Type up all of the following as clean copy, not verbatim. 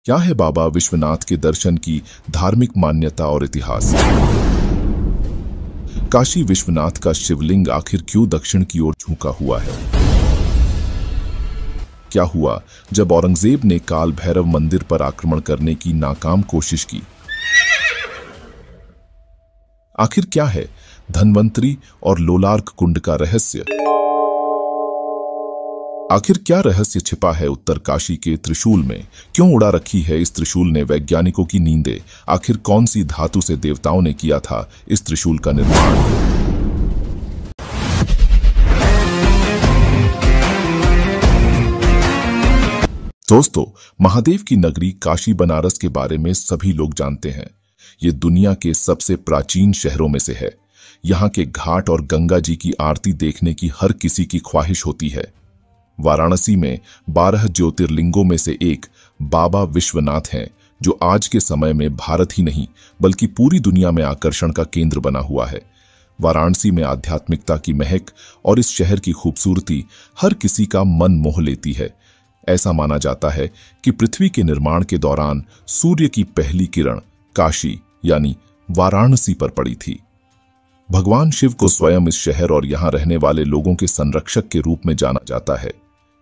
क्या है बाबा विश्वनाथ के दर्शन की धार्मिक मान्यता और इतिहास? काशी विश्वनाथ का शिवलिंग आखिर क्यों दक्षिण की ओर झुका हुआ है? क्या हुआ जब औरंगजेब ने काल भैरव मंदिर पर आक्रमण करने की नाकाम कोशिश की? आखिर क्या है धन्वंतरी और लोलार्क कुंड का रहस्य? आखिर क्या रहस्य छिपा है उत्तरकाशी के त्रिशूल में? क्यों उड़ा रखी है इस त्रिशूल ने वैज्ञानिकों की नींदें? आखिर कौन सी धातु से देवताओं ने किया था इस त्रिशूल का निर्माण? दोस्तों, महादेव की नगरी काशी बनारस के बारे में सभी लोग जानते हैं। ये दुनिया के सबसे प्राचीन शहरों में से है। यहाँ के घाट और गंगा जी की आरती देखने की हर किसी की ख्वाहिश होती है। वाराणसी में 12 ज्योतिर्लिंगों में से एक बाबा विश्वनाथ हैं, जो आज के समय में भारत ही नहीं बल्कि पूरी दुनिया में आकर्षण का केंद्र बना हुआ है। वाराणसी में आध्यात्मिकता की महक और इस शहर की खूबसूरती हर किसी का मन मोह लेती है। ऐसा माना जाता है कि पृथ्वी के निर्माण के दौरान सूर्य की पहली किरण काशी यानी वाराणसी पर पड़ी थी। भगवान शिव को स्वयं इस शहर और यहां रहने वाले लोगों के संरक्षक के रूप में जाना जाता है,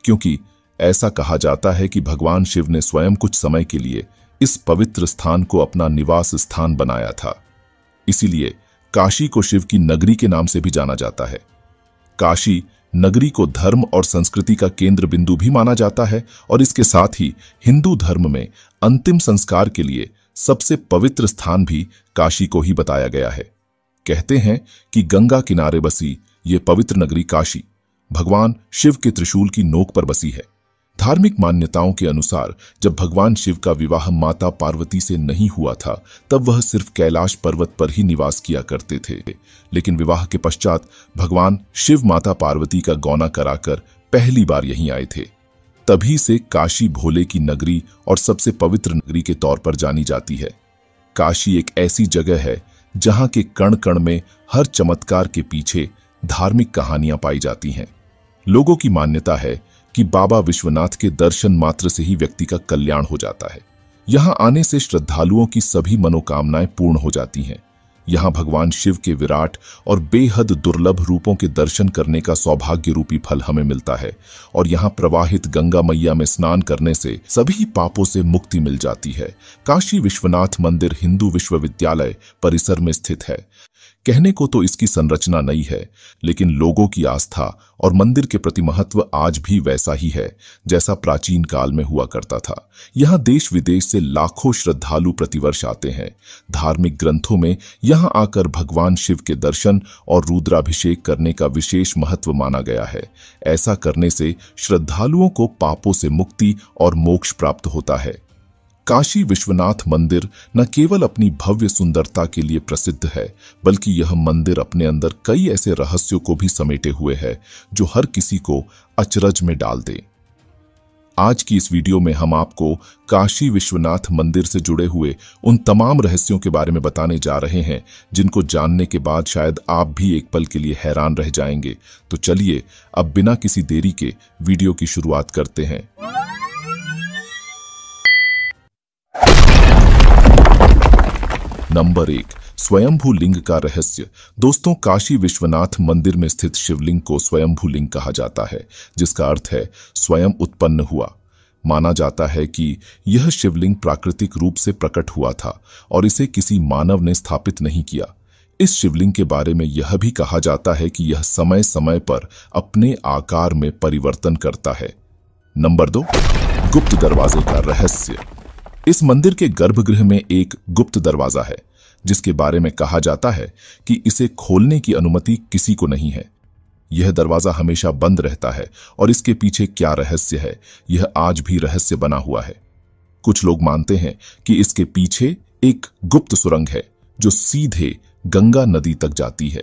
क्योंकि ऐसा कहा जाता है कि भगवान शिव ने स्वयं कुछ समय के लिए इस पवित्र स्थान को अपना निवास स्थान बनाया था। इसीलिए काशी को शिव की नगरी के नाम से भी जाना जाता है। काशी नगरी को धर्म और संस्कृति का केंद्र बिंदु भी माना जाता है और इसके साथ ही हिंदू धर्म में अंतिम संस्कार के लिए सबसे पवित्र स्थान भी काशी को ही बताया गया है। कहते हैं कि गंगा किनारे बसी ये पवित्र नगरी काशी भगवान शिव के त्रिशूल की नोक पर बसी है। धार्मिक मान्यताओं के अनुसार जब भगवान शिव का विवाह माता पार्वती से नहीं हुआ था, तब वह सिर्फ कैलाश पर्वत पर ही निवास किया करते थे। लेकिन विवाह के पश्चात भगवान शिव माता पार्वती का गौना कराकर पहली बार यहीं आए थे। तभी से काशी भोले की नगरी और सबसे पवित्र नगरी के तौर पर जानी जाती है। काशी एक ऐसी जगह है जहां के कण कण में हर चमत्कार के पीछे धार्मिक कहानियां पाई जाती हैं। लोगों की मान्यता है कि बाबा विश्वनाथ के दर्शन मात्र से ही व्यक्ति का कल्याण हो जाता है। यहां आने से श्रद्धालुओं की सभी मनोकामनाएं पूर्ण हो जाती हैं। यहां भगवान शिव के विराट और बेहद दुर्लभ रूपों के दर्शन करने का सौभाग्य रूपी फल हमें मिलता है और यहां प्रवाहित गंगा मैया में स्नान करने से सभी पापों से मुक्ति मिल जाती है। काशी विश्वनाथ मंदिर हिंदू विश्वविद्यालय परिसर में स्थित है। कहने को तो इसकी संरचना नई है, लेकिन लोगों की आस्था और मंदिर के प्रति महत्व आज भी वैसा ही है जैसा प्राचीन काल में हुआ करता था। यहाँ देश विदेश से लाखों श्रद्धालु प्रतिवर्ष आते हैं। धार्मिक ग्रंथों में यहाँ आकर भगवान शिव के दर्शन और रुद्राभिषेक करने का विशेष महत्व माना गया है। ऐसा करने से श्रद्धालुओं को पापों से मुक्ति और मोक्ष प्राप्त होता है। काशी विश्वनाथ मंदिर न केवल अपनी भव्य सुंदरता के लिए प्रसिद्ध है, बल्कि यह मंदिर अपने अंदर कई ऐसे रहस्यों को भी समेटे हुए है जो हर किसी को अचरज में डाल दे। आज की इस वीडियो में हम आपको काशी विश्वनाथ मंदिर से जुड़े हुए उन तमाम रहस्यों के बारे में बताने जा रहे हैं जिनको जानने के बाद शायद आप भी एक पल के लिए हैरान रह जाएंगे। तो चलिए अब बिना किसी देरी के वीडियो की शुरुआत करते हैं। नंबर 1, स्वयंभू लिंग का रहस्य। दोस्तों, काशी विश्वनाथ मंदिर में स्थित शिवलिंग को स्वयंभू लिंग कहा जाता है, जिसका अर्थ है स्वयं उत्पन्न हुआ। माना जाता है कि यह शिवलिंग प्राकृतिक रूप से प्रकट हुआ था और इसे किसी मानव ने स्थापित नहीं किया। इस शिवलिंग के बारे में यह भी कहा जाता है कि यह समय समय पर अपने आकार में परिवर्तन करता है। नंबर 2, गुप्त दरवाजे का रहस्य। इस मंदिर के गर्भगृह में एक गुप्त दरवाजा है, जिसके बारे में कहा जाता है कि इसे खोलने की अनुमति किसी को नहीं है। यह दरवाजा हमेशा बंद रहता है और इसके पीछे क्या रहस्य है, यह आज भी रहस्य बना हुआ है। कुछ लोग मानते हैं कि इसके पीछे एक गुप्त सुरंग है जो सीधे गंगा नदी तक जाती है,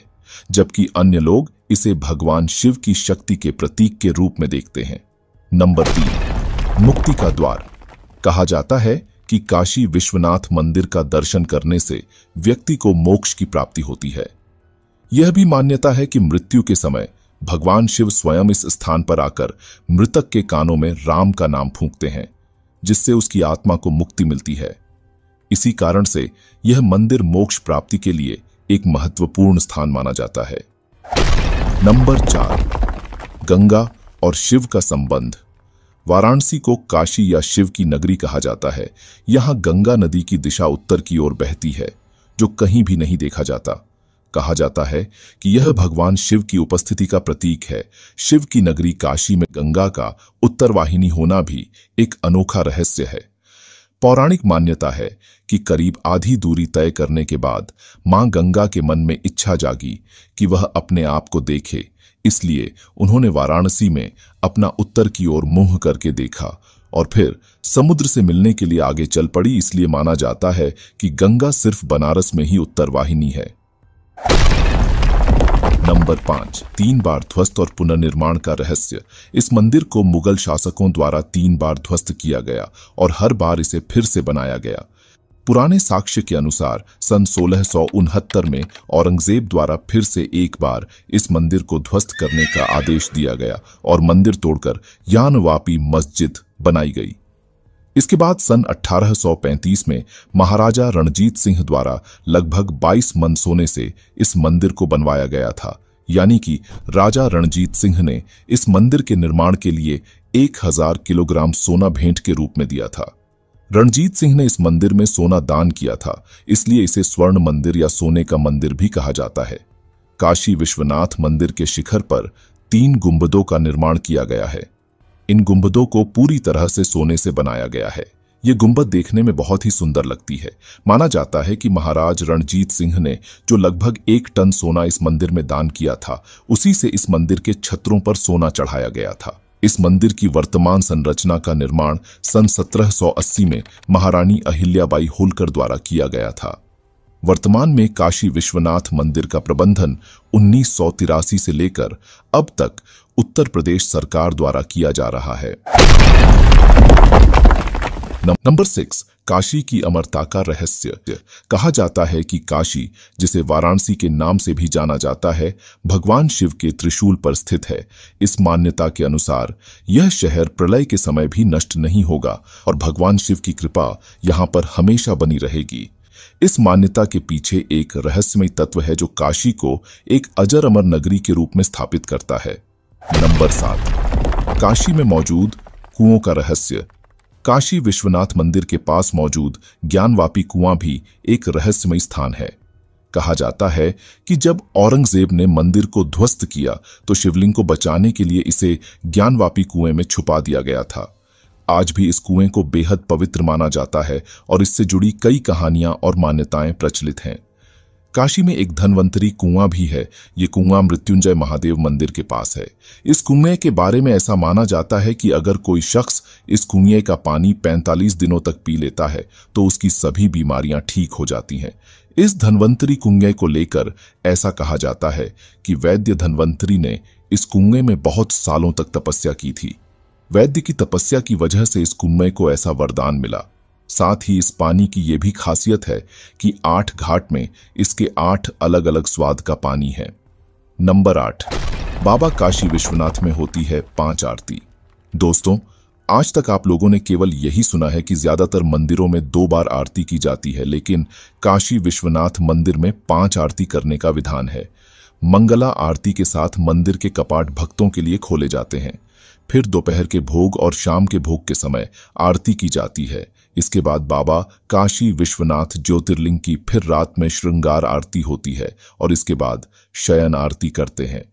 जबकि अन्य लोग इसे भगवान शिव की शक्ति के प्रतीक के रूप में देखते हैं। नंबर 3, मुक्ति का द्वार। कहा जाता है कि काशी विश्वनाथ मंदिर का दर्शन करने से व्यक्ति को मोक्ष की प्राप्ति होती है। यह भी मान्यता है कि मृत्यु के समय भगवान शिव स्वयं इस स्थान पर आकर मृतक के कानों में राम का नाम फूंकते हैं। जिससे उसकी आत्मा को मुक्ति मिलती है। इसी कारण से यह मंदिर मोक्ष प्राप्ति के लिए एक महत्वपूर्ण स्थान माना जाता है। नंबर 4, गंगा और शिव का संबंध। वाराणसी को काशी या शिव की नगरी कहा जाता है। यहाँ गंगा नदी की दिशा उत्तर की ओर बहती है, जो कहीं भी नहीं देखा जाता। कहा जाता है कि यह भगवान शिव की उपस्थिति का प्रतीक है। शिव की नगरी काशी में गंगा का उत्तरवाहिनी होना भी एक अनोखा रहस्य है। पौराणिक मान्यता है कि करीब आधी दूरी तय करने के बाद मां गंगा के मन में इच्छा जागी कि वह अपने आप को देखे, इसलिए उन्होंने वाराणसी में अपना उत्तर की ओर मुंह करके देखा और फिर समुद्र से मिलने के लिए आगे चल पड़ी। इसलिए माना जाता है कि गंगा सिर्फ बनारस में ही उत्तरवाहिनी है। नंबर 5, 3 बार ध्वस्त और पुनर्निर्माण का रहस्य। इस मंदिर को मुगल शासकों द्वारा 3 बार ध्वस्त किया गया और हर बार इसे फिर से बनाया गया। पुराने साक्ष्य के अनुसार सन 1669 में औरंगजेब द्वारा फिर से एक बार इस मंदिर को ध्वस्त करने का आदेश दिया गया और मंदिर तोड़कर यानवापी मस्जिद बनाई गई। इसके बाद सन 1835 में महाराजा रणजीत सिंह द्वारा लगभग 22 मन सोने से इस मंदिर को बनवाया गया था। यानी कि राजा रणजीत सिंह ने इस मंदिर के निर्माण के लिए 1000 किलोग्राम सोना भेंट के रूप में दिया था। रणजीत सिंह ने इस मंदिर में सोना दान किया था, इसलिए इसे स्वर्ण मंदिर या सोने का मंदिर भी कहा जाता है। काशी विश्वनाथ मंदिर के शिखर पर 3 गुंबदों का निर्माण किया गया है। इन गुंबदों को पूरी तरह से सोने से बनाया गया है। ये गुंबद देखने में बहुत ही सुंदर लगती है। माना जाता है कि महाराज रणजीत सिंह ने जो लगभग 1 टन सोना इस मंदिर में दान किया था, उसी से इस मंदिर के छत्रों पर सोना चढ़ाया गया था। इस मंदिर की वर्तमान संरचना का निर्माण सन 1780 में महारानी अहिल्याबाई होलकर द्वारा किया गया था। वर्तमान में काशी विश्वनाथ मंदिर का प्रबंधन 1983 से लेकर अब तक उत्तर प्रदेश सरकार द्वारा किया जा रहा है। नंबर 6, काशी की अमरता का रहस्य। कहा जाता है कि काशी, जिसे वाराणसी के नाम से भी जाना जाता है, भगवान शिव के त्रिशूल पर स्थित है। इस मान्यता के अनुसार यह शहर प्रलय के समय भी नष्ट नहीं होगा और भगवान शिव की कृपा यहाँ पर हमेशा बनी रहेगी। इस मान्यता के पीछे एक रहस्यमय तत्व है जो काशी को एक अजर अमर नगरी के रूप में स्थापित करता है। नंबर 7, काशी में मौजूद कुओं का रहस्य। काशी विश्वनाथ मंदिर के पास मौजूद ज्ञानवापी कुआं भी एक रहस्यमय स्थान है। कहा जाता है कि जब औरंगजेब ने मंदिर को ध्वस्त किया तो शिवलिंग को बचाने के लिए इसे ज्ञानवापी कुएं में छुपा दिया गया था। आज भी इस कुएं को बेहद पवित्र माना जाता है और इससे जुड़ी कई कहानियां और मान्यताएं प्रचलित हैं। काशी में एक धन्वंतरी कुआं भी है। ये कुआं मृत्युंजय महादेव मंदिर के पास है। इस कुएं के बारे में ऐसा माना जाता है कि अगर कोई शख्स इस कुएं का पानी 45 दिनों तक पी लेता है तो उसकी सभी बीमारियां ठीक हो जाती हैं। इस धन्वंतरी कुएं को लेकर ऐसा कहा जाता है कि वैद्य धन्वंतरी ने इस कुएं में बहुत सालों तक तपस्या की थी। वैद्य की तपस्या की वजह से इस कुएं को ऐसा वरदान मिला। साथ ही इस पानी की यह भी खासियत है कि 8 घाट में इसके 8 अलग अलग स्वाद का पानी है। नंबर 8, बाबा काशी विश्वनाथ में होती है 5 आरती। दोस्तों, आज तक आप लोगों ने केवल यही सुना है कि ज्यादातर मंदिरों में 2 बार आरती की जाती है, लेकिन काशी विश्वनाथ मंदिर में 5 आरती करने का विधान है। मंगला आरती के साथ मंदिर के कपाट भक्तों के लिए खोले जाते हैं। फिर दोपहर के भोग और शाम के भोग के समय आरती की जाती है। इसके बाद बाबा काशी विश्वनाथ ज्योतिर्लिंग की फिर रात में श्रृंगार आरती होती है और इसके बाद शयन आरती करते हैं।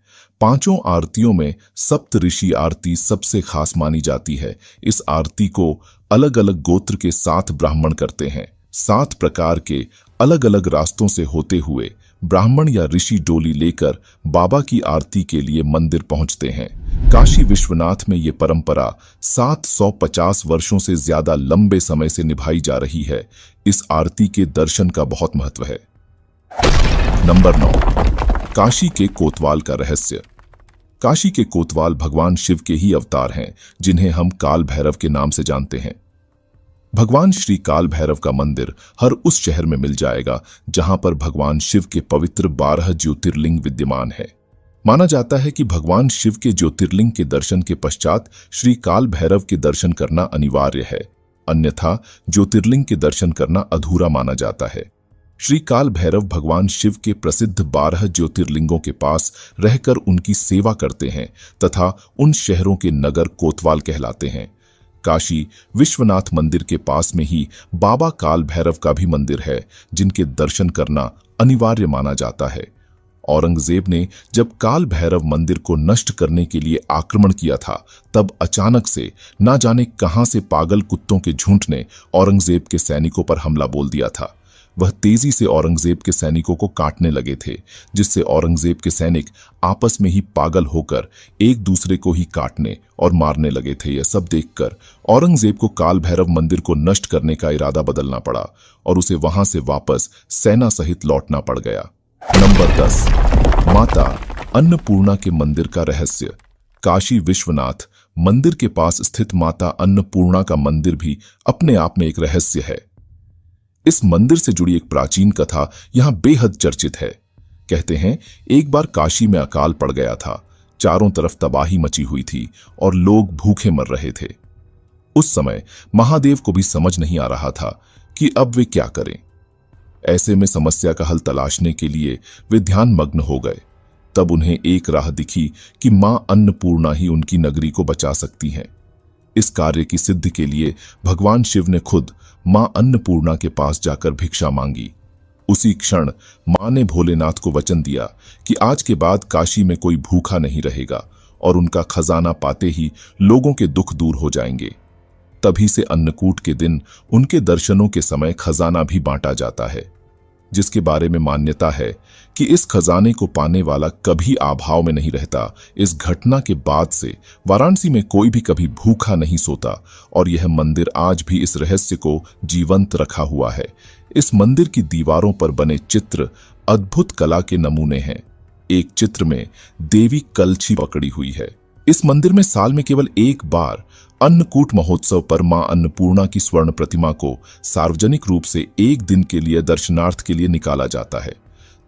5 आरतियों में सप्त ऋषि आरती सबसे खास मानी जाती है। इस आरती को अलग अलग गोत्र के 7 ब्राह्मण करते हैं। 7 प्रकार के अलग अलग रास्तों से होते हुए ब्राह्मण या ऋषि डोली लेकर बाबा की आरती के लिए मंदिर पहुंचते हैं। काशी विश्वनाथ में ये परंपरा 750 वर्षों से ज्यादा लंबे समय से निभाई जा रही है। इस आरती के दर्शन का बहुत महत्व है। नंबर 9, काशी के कोतवाल का रहस्य। काशी के कोतवाल भगवान शिव के ही अवतार हैं, जिन्हें हम काल भैरव के नाम से जानते हैं। भगवान श्री काल भैरव का मंदिर हर उस शहर में मिल जाएगा जहां पर भगवान शिव के पवित्र 12 ज्योतिर्लिंग विद्यमान है। माना जाता है कि भगवान शिव के ज्योतिर्लिंग के दर्शन के पश्चात श्री काल भैरव के दर्शन करना अनिवार्य है। अन्यथा ज्योतिर्लिंग के दर्शन करना अधूरा माना जाता है। श्री काल भैरव भगवान शिव के प्रसिद्ध 12 ज्योतिर्लिंगों के पास रहकर उनकी सेवा करते हैं तथा उन शहरों के नगर कोतवाल कहलाते हैं। काशी विश्वनाथ मंदिर के पास में ही बाबा काल भैरव का भी मंदिर है, जिनके दर्शन करना अनिवार्य माना जाता है। औरंगजेब ने जब काल भैरव मंदिर को नष्ट करने के लिए आक्रमण किया था, तब अचानक से ना जाने कहां से पागल कुत्तों के झुंड ने औरंगजेब के सैनिकों पर हमला बोल दिया था। वह तेजी से औरंगजेब के सैनिकों को काटने लगे थे, जिससे औरंगजेब के सैनिक आपस में ही पागल होकर एक दूसरे को ही काटने और मारने लगे थे। यह सब देखकर औरंगजेब को काल भैरव मंदिर को नष्ट करने का इरादा बदलना पड़ा और उसे वहां से वापस सेना सहित लौटना पड़ गया। नंबर 10, माता अन्नपूर्णा के मंदिर का रहस्य। काशी विश्वनाथ मंदिर के पास स्थित माता अन्नपूर्णा का मंदिर भी अपने आप में एक रहस्य है। इस मंदिर से जुड़ी एक प्राचीन कथा यहां बेहद चर्चित है। कहते हैं एक बार काशी में अकाल पड़ गया था, चारों तरफ तबाही मची हुई थी और लोग भूखे मर रहे थे। उस समय महादेव को भी समझ नहीं आ रहा था कि अब वे क्या करें। ऐसे में समस्या का हल तलाशने के लिए वे ध्यान मग्न हो गए। तब उन्हें एक राह दिखी कि मां अन्नपूर्णा ही उनकी नगरी को बचा सकती हैं। इस कार्य की सिद्धि के लिए भगवान शिव ने खुद मां अन्नपूर्णा के पास जाकर भिक्षा मांगी। उसी क्षण मां ने भोलेनाथ को वचन दिया कि आज के बाद काशी में कोई भूखा नहीं रहेगा और उनका खजाना पाते ही लोगों के दुख दूर हो जाएंगे। तभी से अन्नकूट के दिन उनके दर्शनों के समय खजाना भी बांटा जाता है, जिसके बारे में मान्यता है कि इस खजाने को पाने वाला कभी अभाव में नहीं रहता। इस घटना के बाद से वाराणसी में कोई भी कभी भूखा नहीं सोता और यह मंदिर आज भी इस रहस्य को जीवंत रखा हुआ है। इस मंदिर की दीवारों पर बने चित्र अद्भुत कला के नमूने हैं। एक चित्र में देवी कलछी पकड़ी हुई है। इस मंदिर में साल में केवल एक बार अन्नकूट महोत्सव पर मां अन्नपूर्णा की स्वर्ण प्रतिमा को सार्वजनिक रूप से एक दिन के लिए दर्शनार्थ के लिए निकाला जाता है।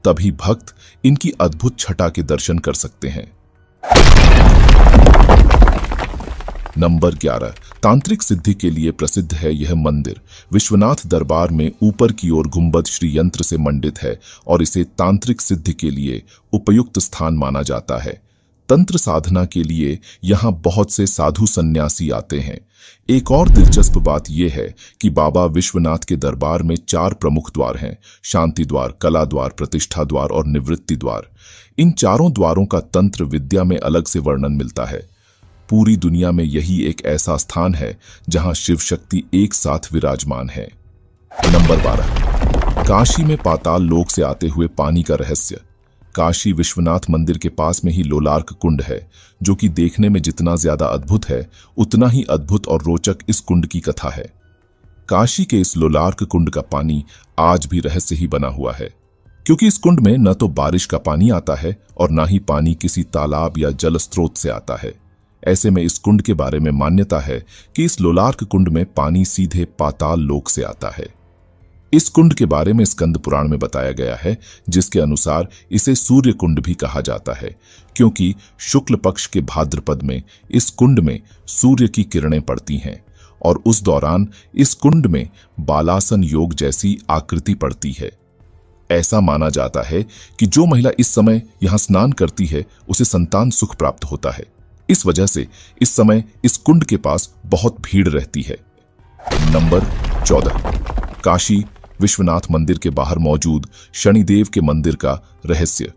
तभी भक्त इनकी अद्भुत छटा के दर्शन कर सकते हैं। नंबर 11, तांत्रिक सिद्धि के लिए प्रसिद्ध है यह मंदिर। विश्वनाथ दरबार में ऊपर की ओर गुंबद श्री यंत्र से मंडित है और इसे तांत्रिक सिद्धि के लिए उपयुक्त स्थान माना जाता है। तंत्र साधना के लिए यहां बहुत से साधु सन्यासी आते हैं। एक और दिलचस्प बात यह है कि बाबा विश्वनाथ के दरबार में 4 प्रमुख द्वार हैं: शांति द्वार, कला द्वार, प्रतिष्ठा द्वार और निवृत्ति द्वार। इन चारों द्वारों का तंत्र विद्या में अलग से वर्णन मिलता है। पूरी दुनिया में यही एक ऐसा स्थान है जहां शिव शक्ति एक साथ विराजमान है। नंबर 12, काशी में पाताल लोक से आते हुए पानी का रहस्य। काशी विश्वनाथ मंदिर के पास में ही लोलार्क कुंड है, जो कि देखने में जितना ज्यादा अद्भुत है, उतना ही अद्भुत और रोचक इस कुंड की कथा है। काशी के इस लोलार्क कुंड का पानी आज भी रहस्य ही बना हुआ है, क्योंकि इस कुंड में न तो बारिश का पानी आता है और न ही पानी किसी तालाब या जल स्रोत से आता है। ऐसे में इस कुंड के बारे में मान्यता है कि इस लोलार्क कुंड में पानी सीधे पाताल लोक से आता है। इस कुंड के बारे में स्कंद पुराण में बताया गया है, जिसके अनुसार इसे सूर्य कुंड भी कहा जाता है, क्योंकि शुक्ल पक्ष के भाद्रपद में इस कुंड में सूर्य की किरणें पड़ती हैं और उस दौरान इस कुंड में बालासन योग जैसी आकृति पड़ती है। ऐसा माना जाता है कि जो महिला इस समय यहां स्नान करती है, उसे संतान सुख प्राप्त होता है। इस वजह से इस समय इस कुंड के पास बहुत भीड़ रहती है। नंबर 14, काशी विश्वनाथ मंदिर के बाहर मौजूद शनिदेव के मंदिर का रहस्य।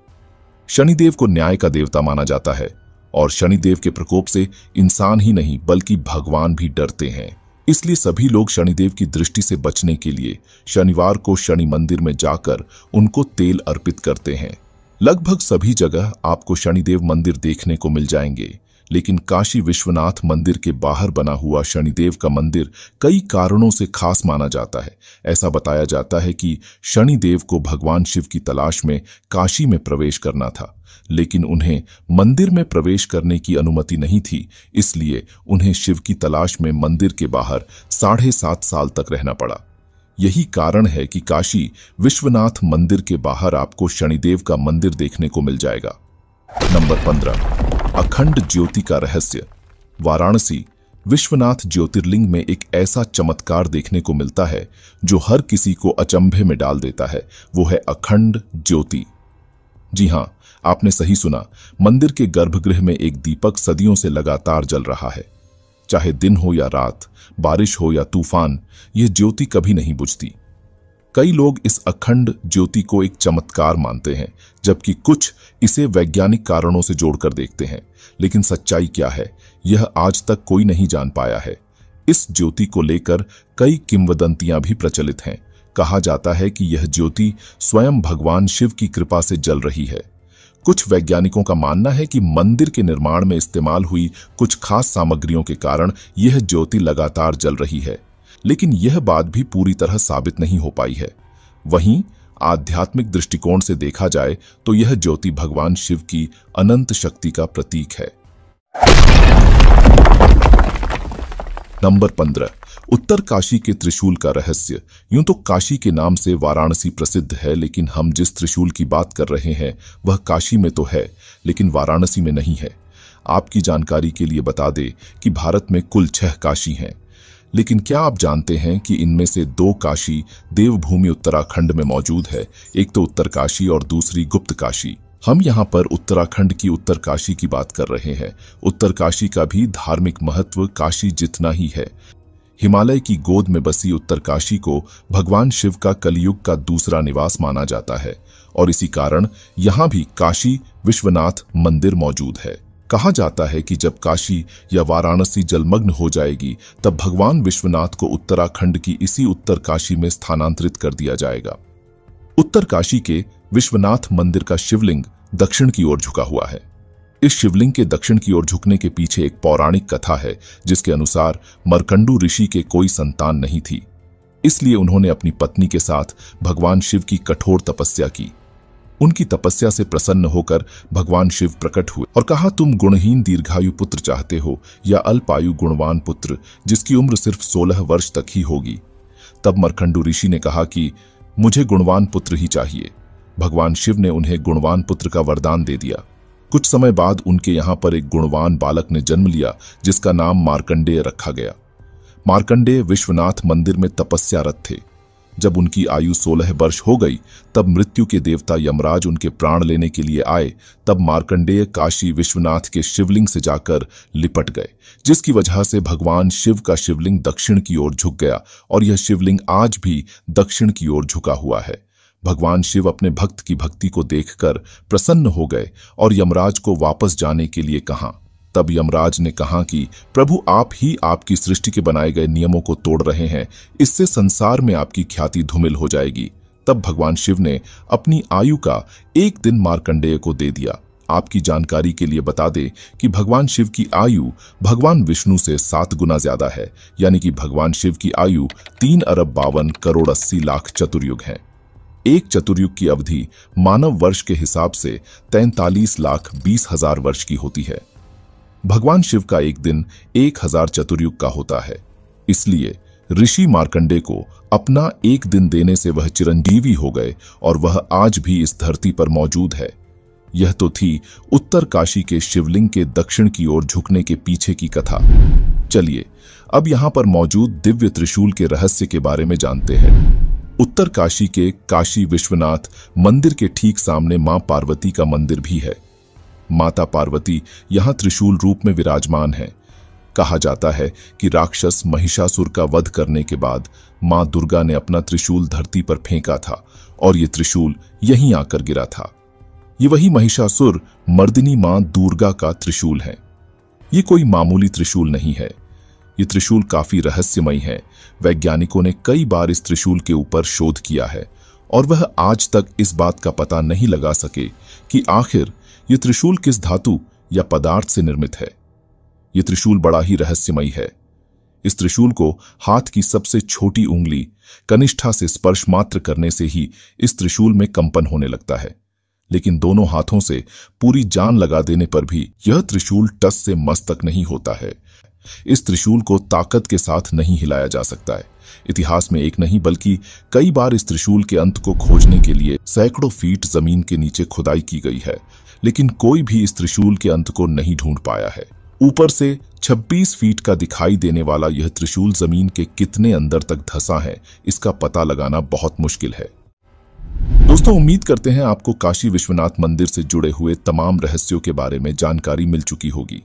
शनिदेव को न्याय का देवता माना जाता है और शनिदेव के प्रकोप से इंसान ही नहीं बल्कि भगवान भी डरते हैं। इसलिए सभी लोग शनिदेव की दृष्टि से बचने के लिए शनिवार को शनि मंदिर में जाकर उनको तेल अर्पित करते हैं। लगभग सभी जगह आपको शनिदेव मंदिर देखने को मिल जाएंगे, लेकिन काशी विश्वनाथ मंदिर के बाहर बना हुआ शनिदेव का मंदिर कई कारणों से खास माना जाता है। ऐसा बताया जाता है कि शनिदेव को भगवान शिव की तलाश में काशी में प्रवेश करना था, लेकिन उन्हें मंदिर में प्रवेश करने की अनुमति नहीं थी। इसलिए उन्हें शिव की तलाश में मंदिर के बाहर 7.5 साल तक रहना पड़ा। यही कारण है कि काशी विश्वनाथ मंदिर के बाहर आपको शनिदेव का मंदिर देखने को मिल जाएगा। नंबर 15, अखंड ज्योति का रहस्य। वाराणसी विश्वनाथ ज्योतिर्लिंग में एक ऐसा चमत्कार देखने को मिलता है जो हर किसी को अचंभे में डाल देता है। वो है अखंड ज्योति। जी हां, आपने सही सुना। मंदिर के गर्भगृह में एक दीपक सदियों से लगातार जल रहा है। चाहे दिन हो या रात, बारिश हो या तूफान, यह ज्योति कभी नहीं बुझती। कई लोग इस अखंड ज्योति को एक चमत्कार मानते हैं, जबकि कुछ इसे वैज्ञानिक कारणों से जोड़कर देखते हैं। लेकिन सच्चाई क्या है, यह आज तक कोई नहीं जान पाया है। इस ज्योति को लेकर कई किंवदंतियां भी प्रचलित हैं। कहा जाता है कि यह ज्योति स्वयं भगवान शिव की कृपा से जल रही है। कुछ वैज्ञानिकों का मानना है कि मंदिर के निर्माण में इस्तेमाल हुई कुछ खास सामग्रियों के कारण यह ज्योति लगातार जल रही है, लेकिन यह बात भी पूरी तरह साबित नहीं हो पाई है। वहीं आध्यात्मिक दृष्टिकोण से देखा जाए तो यह ज्योति भगवान शिव की अनंत शक्ति का प्रतीक है। नंबर 15, उत्तर काशी के त्रिशूल का रहस्य। यूं तो काशी के नाम से वाराणसी प्रसिद्ध है, लेकिन हम जिस त्रिशूल की बात कर रहे हैं वह काशी में तो है, लेकिन वाराणसी में नहीं है। आपकी जानकारी के लिए बता दें कि भारत में कुल 6 काशी हैं, लेकिन क्या आप जानते हैं कि इनमें से 2 काशी देवभूमि उत्तराखंड में मौजूद है। एक तो उत्तर काशी और दूसरी गुप्त काशी। हम यहाँ पर उत्तराखंड की उत्तर काशी की बात कर रहे हैं। उत्तर काशी का भी धार्मिक महत्व काशी जितना ही है। हिमालय की गोद में बसी उत्तर काशी को भगवान शिव का कलयुग का दूसरा निवास माना जाता है, और इसी कारण यहाँ भी काशी विश्वनाथ मंदिर मौजूद है। कहा जाता है कि जब काशी या वाराणसी जलमग्न हो जाएगी, तब भगवान विश्वनाथ को उत्तराखंड की इसी उत्तर काशी में स्थानांतरित कर दिया जाएगा। उत्तर काशी के विश्वनाथ मंदिर का शिवलिंग दक्षिण की ओर झुका हुआ है। इस शिवलिंग के दक्षिण की ओर झुकने के पीछे एक पौराणिक कथा है, जिसके अनुसार मरकंडू ऋषि के कोई संतान नहीं थी, इसलिए उन्होंने अपनी पत्नी के साथ भगवान शिव की कठोर तपस्या की। उनकी तपस्या से प्रसन्न होकर भगवान शिव प्रकट हुए और कहा, तुम गुणहीन दीर्घायु पुत्र चाहते हो या अल्पायु गुणवान पुत्र जिसकी उम्र सिर्फ 16 वर्ष तक ही होगी। तब मरकंडू ऋषि ने कहा कि मुझे गुणवान पुत्र ही चाहिए। भगवान शिव ने उन्हें गुणवान पुत्र का वरदान दे दिया। कुछ समय बाद उनके यहाँ पर एक गुणवान बालक ने जन्म लिया, जिसका नाम मार्कंडेय रखा गया। मार्कंडेय विश्वनाथ मंदिर में तपस्यारत थे। जब उनकी आयु 16 वर्ष हो गई, तब मृत्यु के देवता यमराज उनके प्राण लेने के लिए आए। तब मार्कंडेय काशी विश्वनाथ के शिवलिंग से जाकर लिपट गए, जिसकी वजह से भगवान शिव का शिवलिंग दक्षिण की ओर झुक गया, और यह शिवलिंग आज भी दक्षिण की ओर झुका हुआ है। भगवान शिव अपने भक्त की भक्ति को देखकर प्रसन्न हो गए और यमराज को वापस जाने के लिए कहा। तब यमराज ने कहा कि प्रभु, आप ही आपकी सृष्टि के बनाए गए नियमों को तोड़ रहे हैं, इससे संसार में आपकी ख्याति धूमिल हो जाएगी। तब भगवान शिव ने अपनी आयु का 1 दिन मार्कंडेय को दे दिया। आपकी जानकारी के लिए बता दें कि भगवान शिव की आयु भगवान विष्णु से 7 गुना ज्यादा है, यानी कि भगवान शिव की आयु 3,52,80,00,000 चतुर्युग है। एक चतुर्युग की अवधि मानव वर्ष के हिसाब से 43,20,000 वर्ष की होती है। भगवान शिव का एक दिन 1,000 चतुर्युग का होता है, इसलिए ऋषि मार्कंडेय को अपना 1 दिन देने से वह चिरंजीवी हो गए और वह आज भी इस धरती पर मौजूद है। यह तो थी उत्तर काशी के शिवलिंग के दक्षिण की ओर झुकने के पीछे की कथा। चलिए अब यहां पर मौजूद दिव्य त्रिशूल के रहस्य के बारे में जानते हैं। उत्तर काशी के काशी विश्वनाथ मंदिर के ठीक सामने मां पार्वती का मंदिर भी है। माता पार्वती यहां त्रिशूल रूप में विराजमान है। कहा जाता है कि राक्षस महिषासुर का वध करने के बाद मां दुर्गा ने अपना त्रिशूल धरती पर फेंका था और ये त्रिशूल यहीं आकर गिरा था। ये वही महिषासुर मर्दिनी मां दुर्गा का त्रिशूल है। ये कोई मामूली त्रिशूल नहीं है। ये त्रिशूल काफी रहस्यमय है। वैज्ञानिकों ने कई बार इस त्रिशूल के ऊपर शोध किया है और वह आज तक इस बात का पता नहीं लगा सके कि आखिर ये त्रिशूल किस धातु या पदार्थ से निर्मित है। ये त्रिशूल बड़ा ही रहस्यमय है। इस त्रिशूल को हाथ की सबसे छोटी उंगली कनिष्ठा से स्पर्श मात्र करने से ही इस त्रिशूल में कंपन होने लगता है, लेकिन दोनों हाथों से पूरी जान लगा देने पर भी यह त्रिशूल टस से मस तक नहीं होता है। इस त्रिशूल को ताकत के साथ नहीं हिलाया जा सकता है। इतिहास में एक नहीं बल्कि कई बार इस त्रिशूल के अंत को खोजने के लिए सैकड़ों फीट जमीन के नीचे खुदाई की गई है, लेकिन कोई भी इस त्रिशूल के अंत को नहीं ढूंढ पाया है। ऊपर से 26 फीट का दिखाई देने वाला यह त्रिशूल जमीन के कितने अंदर तक धंसा है, इसका पता लगाना बहुत मुश्किल है। दोस्तों, उम्मीद करते हैं आपको काशी विश्वनाथ मंदिर से जुड़े हुए तमाम रहस्यों के बारे में जानकारी मिल चुकी होगी।